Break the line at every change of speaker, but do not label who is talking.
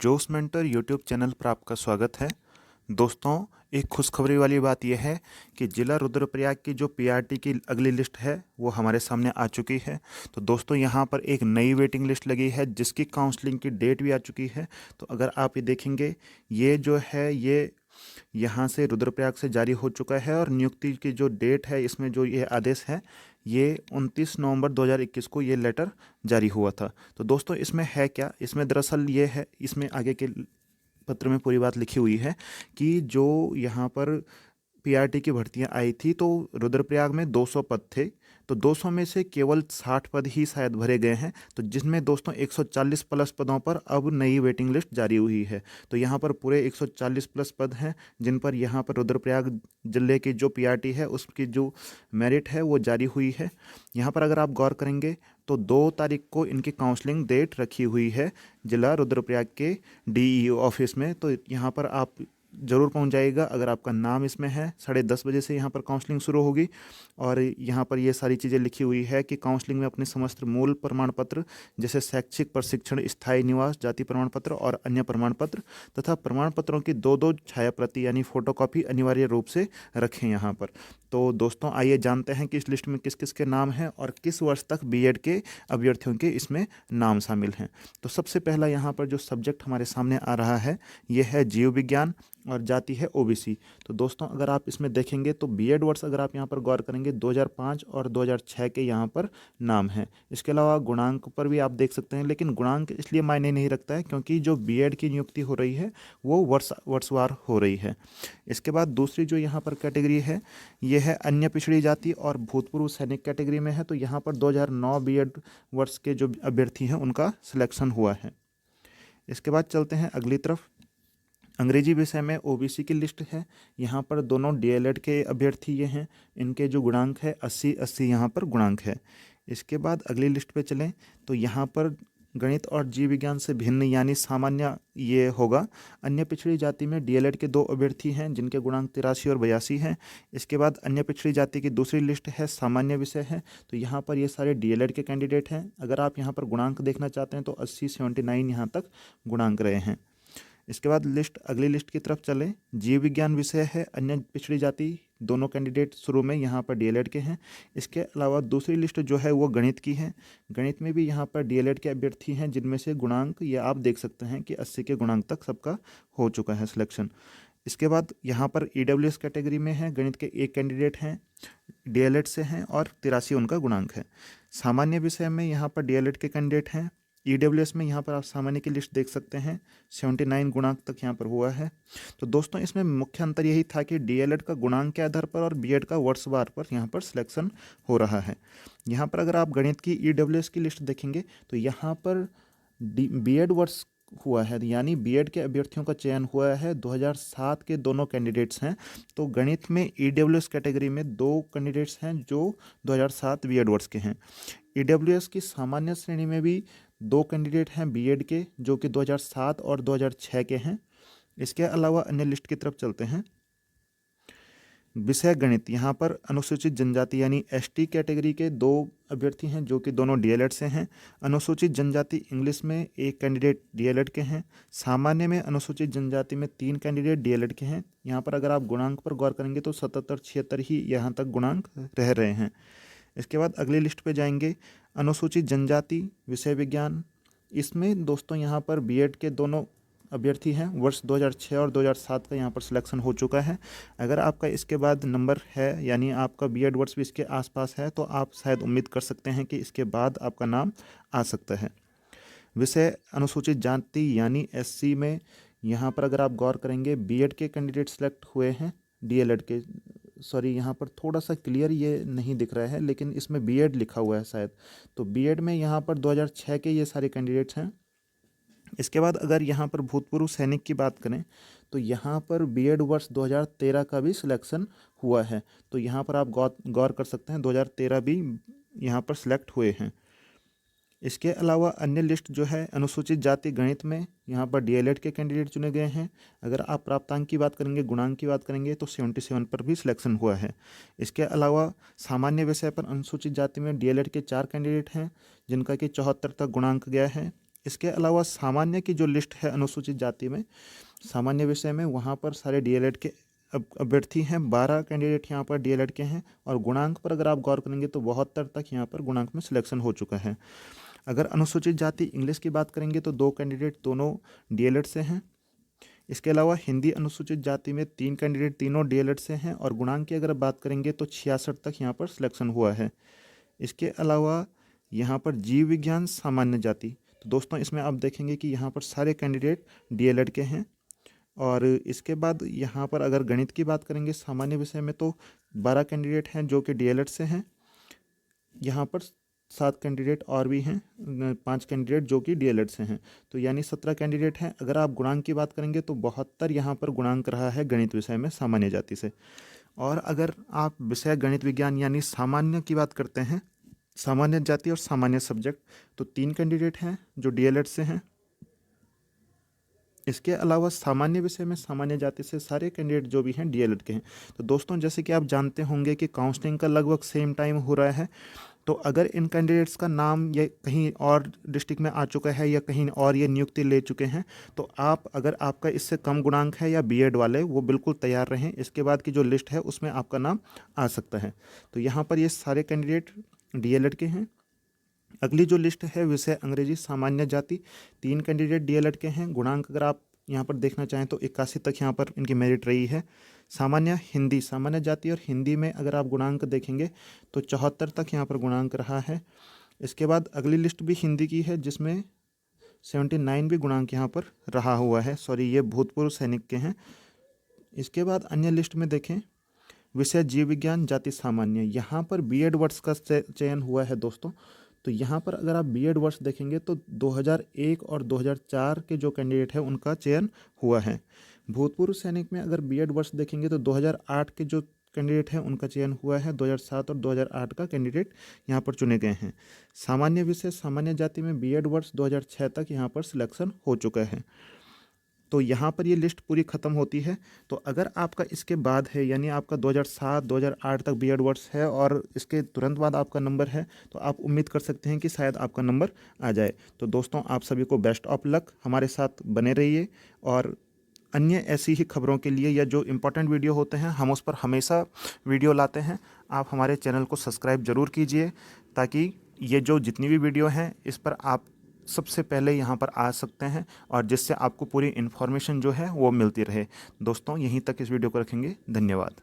जोश mentor YouTube channel पर आपका स्वागत है। दोस्तों, एक खुशखबरी वाली बात यह है कि ज़िला रुद्रप्रयाग की जो पीआरटी की अगली लिस्ट है वो हमारे सामने आ चुकी है। तो दोस्तों, यहाँ पर एक नई वेटिंग लिस्ट लगी है जिसकी काउंसलिंग की डेट भी आ चुकी है। तो अगर आप ये देखेंगे, ये जो है ये यहाँ से रुद्रप्रयाग से जारी हो चुका है और नियुक्ति की जो डेट है इसमें जो ये आदेश है ये 29 नवंबर 2021 को ये लेटर जारी हुआ था। तो दोस्तों, इसमें है क्या, इसमें दरअसल ये है, इसमें आगे के पत्र में पूरी बात लिखी हुई है कि जो यहाँ पर पीआरटी की भर्तियां आई थी तो रुद्रप्रयाग में 200 पद थे। तो 200 में से केवल 60 पद ही शायद भरे गए हैं। तो जिसमें दोस्तों 140 प्लस पदों पर अब नई वेटिंग लिस्ट जारी हुई है। तो यहाँ पर पूरे 140 प्लस पद हैं जिन पर यहाँ पर रुद्रप्रयाग जिले की जो पीआरटी है उसकी जो मेरिट है वो जारी हुई है। यहाँ पर अगर आप गौर करेंगे तो 2 तारीख को इनकी काउंसलिंग डेट रखी हुई है जिला रुद्रप्रयाग के डीईओ ऑफिस में। तो यहाँ पर आप ज़रूर पहुंच जाइएगा अगर आपका नाम इसमें है। 10:30 बजे से यहाँ पर काउंसलिंग शुरू होगी और यहाँ पर ये सारी चीज़ें लिखी हुई है कि काउंसलिंग में अपने समस्त मूल प्रमाण पत्र जैसे शैक्षिक प्रशिक्षण, स्थायी निवास, जाति प्रमाण पत्र और अन्य प्रमाण पत्र तथा प्रमाण पत्रों की 2-2 छाया प्रति यानी फोटोकॉपी अनिवार्य रूप से रखें यहाँ पर। तो दोस्तों, आइए जानते हैं कि इस लिस्ट में किस किस के नाम हैं और किस वर्ष तक बीएड के अभ्यर्थियों के इसमें नाम शामिल हैं। तो सबसे पहला यहाँ पर जो सब्जेक्ट हमारे सामने आ रहा है ये है जीव विज्ञान और जाति है ओबीसी। तो दोस्तों, अगर आप इसमें देखेंगे तो बीएड वर्ष अगर आप यहाँ पर गौर करेंगे 2005 और 2006 के यहाँ पर नाम है। इसके अलावा गुणांक पर भी आप देख सकते हैं, लेकिन गुणांक इसलिए मायने नहीं रखता है क्योंकि जो बीएड की नियुक्ति हो रही है वो वर्षवार हो रही है। इसके बाद दूसरी जो यहाँ पर कैटेगरी है ये है अन्य पिछड़ी जाति और भूतपूर्व सैनिक कैटेगरी में है। तो यहाँ पर 2009 बीएड वर्ष के जो अभ्यर्थी हैं उनका सिलेक्शन हुआ है। इसके बाद चलते हैं अगली तरफ। अंग्रेजी विषय में ओबीसी की लिस्ट है। यहाँ पर दोनों डीएलएड के अभ्यर्थी ये हैं। इनके जो गुणांक है 80 यहाँ पर गुणांक है। इसके बाद अगली लिस्ट पे चलें तो यहाँ पर गणित और जीव विज्ञान से भिन्न यानी सामान्य ये होगा। अन्य पिछड़ी जाति में डीएलएड के 2 अभ्यर्थी हैं जिनके गुणांक 83 और 82 हैं। इसके बाद अन्य पिछड़ी जाति की दूसरी लिस्ट है, सामान्य विषय है। तो यहाँ पर ये सारे डीएलएड के कैंडिडेट हैं। अगर आप यहाँ पर गुणांक देखना चाहते हैं तो 80-79 यहाँ तक गुणांक रहे हैं। इसके बाद अगली लिस्ट की तरफ चलें। जीव विज्ञान विषय है, अन्य पिछड़ी जाति, दोनों कैंडिडेट शुरू में यहाँ पर डीएलएड के हैं। इसके अलावा दूसरी लिस्ट जो है वो गणित की है। गणित में भी यहाँ पर डीएलएड के अभ्यर्थी हैं जिनमें से गुणांक ये आप देख सकते हैं कि 80 के गुणांक तक सबका हो चुका है सिलेक्शन। इसके बाद यहाँ पर ईडब्ल्यूएस कैटेगरी में है, गणित के 1 कैंडिडेट हैं, डीएलएड से हैं और 83 उनका गुणांक है। सामान्य विषय में यहाँ पर डीएलएड के कैंडिडेट हैं। ईडब्ल्यूएस में यहाँ पर आप सामान्य की लिस्ट देख सकते हैं, 79 गुणांक तक यहाँ पर हुआ है। तो दोस्तों, इसमें मुख्य अंतर यही था कि डीएलएड का गुणांक के आधार पर और बीएड का वर्षवार पर यहाँ पर सिलेक्शन हो रहा है। यहाँ पर अगर आप गणित की ईडब्ल्यूएस की लिस्ट देखेंगे तो यहाँ पर बीएड वर्ष हुआ है, यानी बीएड के अभ्यर्थियों का चयन हुआ है। 2007 के दोनों कैंडिडेट्स हैं। तो गणित में ईडब्ल्यूएस कैटेगरी में 2 कैंडिडेट्स हैं जो 2007 बीएड वर्ष के हैं। ईडब्ल्यूएस की सामान्य श्रेणी में भी 2 कैंडिडेट हैं बीएड के जो कि 2007 और 2006 के हैं। इसके अलावा अन्य लिस्ट की तरफ चलते हैं। विषय गणित, यहाँ पर अनुसूचित जनजाति यानी एसटी कैटेगरी के 2 अभ्यर्थी हैं जो कि दोनों डीएलएड से हैं। अनुसूचित जनजाति इंग्लिश में 1 कैंडिडेट डीएलएड के हैं। सामान्य में अनुसूचित जनजाति में 3 कैंडिडेट डीएलएड के हैं। यहाँ पर अगर आप गुणांक पर गौर करेंगे तो 77-76 ही यहाँ तक गुणांक रह रहे हैं। इसके बाद अगली लिस्ट पे जाएंगे। अनुसूचित जनजाति विषय विज्ञान, इसमें दोस्तों यहाँ पर बीएड के दोनों अभ्यर्थी हैं। वर्ष 2006 और 2007 का यहाँ पर सिलेक्शन हो चुका है। अगर आपका इसके बाद नंबर है यानी आपका बीएड वर्ष भी इसके आसपास है तो आप शायद उम्मीद कर सकते हैं कि इसके बाद आपका नाम आ सकता है। विषय अनुसूचित जाति यानी एससी में यहाँ पर अगर आप गौर करेंगे बीएड के कैंडिडेट सेलेक्ट हुए हैं। डीएलएड के यहाँ पर थोड़ा सा क्लियर ये नहीं दिख रहा है लेकिन इसमें बीएड लिखा हुआ है शायद। तो बीएड में यहाँ पर 2006 के ये सारे कैंडिडेट्स हैं। इसके बाद अगर यहाँ पर भूतपूर्व सैनिक की बात करें तो यहाँ पर बीएड वर्ष 2013 का भी सिलेक्शन हुआ है। तो यहाँ पर आप गौर कर सकते हैं 2013 भी यहाँ पर सिलेक्ट हुए हैं। इसके अलावा अन्य लिस्ट जो है अनुसूचित जाति गणित में यहाँ पर डीएलएड के कैंडिडेट चुने गए हैं। अगर आप प्राप्तांक की बात करेंगे, गुणांक की बात करेंगे तो 77 पर भी सिलेक्शन हुआ है। इसके अलावा सामान्य विषय पर अनुसूचित जाति में डीएलएड के 4 कैंडिडेट हैं जिनका कि 74 तक गुणांक गया है। इसके अलावा सामान्य की जो लिस्ट है अनुसूचित जाति में, सामान्य विषय में वहाँ पर सारे डीएलएड के अभ्यर्थी हैं, 12 कैंडिडेट यहाँ पर डीएलएड के हैं। और गुणांक पर अगर आप गौर करेंगे तो 72 तक यहाँ पर गुणांक में सिलेक्शन हो चुका है। अगर अनुसूचित जाति इंग्लिश की बात करेंगे तो 2 कैंडिडेट दोनों डीएलएड से हैं। इसके अलावा हिंदी अनुसूचित जाति में 3 कैंडिडेट तीनों डीएलएड से हैं। और गुणांक की अगर बात करेंगे तो 66 तक यहाँ पर सिलेक्शन हुआ है। इसके अलावा यहाँ पर जीव विज्ञान सामान्य जाति, तो दोस्तों इसमें आप देखेंगे कि यहाँ पर सारे कैंडिडेट डीएलएड के हैं। और इसके बाद यहाँ पर अगर गणित की बात करेंगे सामान्य विषय में तो 12 कैंडिडेट हैं जो कि डीएलएड से हैं। यहाँ पर 7 कैंडिडेट और भी हैं, 5 कैंडिडेट जो कि डीएलएड से हैं, तो यानी 17 कैंडिडेट हैं। अगर आप गुणांक की बात करेंगे तो 72 यहाँ पर गुणांक रहा है गणित विषय में सामान्य जाति से। और अगर आप विषय गणित विज्ञान यानी सामान्य की बात करते हैं, सामान्य जाति और सामान्य सब्जेक्ट, तो 3 कैंडिडेट हैं जो डीएलएड से हैं। इसके अलावा सामान्य विषय में सामान्य जाति से सारे कैंडिडेट जो भी हैं डीएलएड के हैं। तो दोस्तों जैसे कि आप जानते होंगे कि काउंसलिंग का लगभग सेम टाइम हो रहा है, तो अगर इन कैंडिडेट्स का नाम ये कहीं और डिस्ट्रिक्ट में आ चुका है या कहीं और ये नियुक्ति ले चुके हैं, तो आप अगर आपका इससे कम गुणांक है या बीएड वाले, वो बिल्कुल तैयार रहें। इसके बाद की जो लिस्ट है उसमें आपका नाम आ सकता है। तो यहाँ पर ये सारे कैंडिडेट डीएलएड के हैं। अगली जो लिस्ट है विषय अंग्रेजी सामान्य जाति, 3 कैंडिडेट डीएलएड के हैं। गुणांक अगर आप यहाँ पर देखना चाहें तो 81 तक यहाँ पर इनकी मेरिट रही है। सामान्य हिंदी सामान्य जाति और हिंदी में अगर आप गुणांक देखेंगे तो 74 तक यहाँ पर गुणांक रहा है। इसके बाद अगली लिस्ट भी हिंदी की है जिसमें 79 भी गुणांक यहाँ पर रहा हुआ है। सॉरी, ये भूतपूर्व सैनिक के हैं। इसके बाद अन्य लिस्ट में देखें विषय जीव विज्ञान जाति सामान्य, यहाँ पर बीएड वर्ष का चयन हुआ है दोस्तों। तो यहाँ पर अगर आप बीएड वर्ष देखेंगे तो 2001 और 2004 के जो कैंडिडेट है उनका चयन हुआ है। भूतपूर्व सैनिक में अगर बीएड वर्ष देखेंगे तो 2008 के जो कैंडिडेट हैं उनका चयन हुआ है। 2007 और 2008 का कैंडिडेट यहाँ पर चुने गए हैं। सामान्य विषय सामान्य जाति में बीएड वर्ष 2006 तक यहाँ पर सिलेक्शन हो चुका है। तो यहाँ पर ये लिस्ट पूरी ख़त्म होती है। तो अगर आपका इसके बाद है यानी आपका 2007-2008 तक बीएड वर्ष है और इसके तुरंत बाद आपका नंबर है, तो आप उम्मीद कर सकते हैं कि शायद आपका नंबर आ जाए। तो दोस्तों आप सभी को बेस्ट ऑफ लक, हमारे साथ बने रहिए। और अन्य ऐसी ही खबरों के लिए या जो इम्पोर्टेंट वीडियो होते हैं हम उस पर हमेशा वीडियो लाते हैं। आप हमारे चैनल को सब्सक्राइब ज़रूर कीजिए ताकि ये जो जितनी भी वीडियो हैं इस पर आप सबसे पहले यहाँ पर आ सकते हैं और जिससे आपको पूरी इन्फॉर्मेशन जो है वो मिलती रहे। दोस्तों यहीं तक इस वीडियो को रखेंगे। धन्यवाद।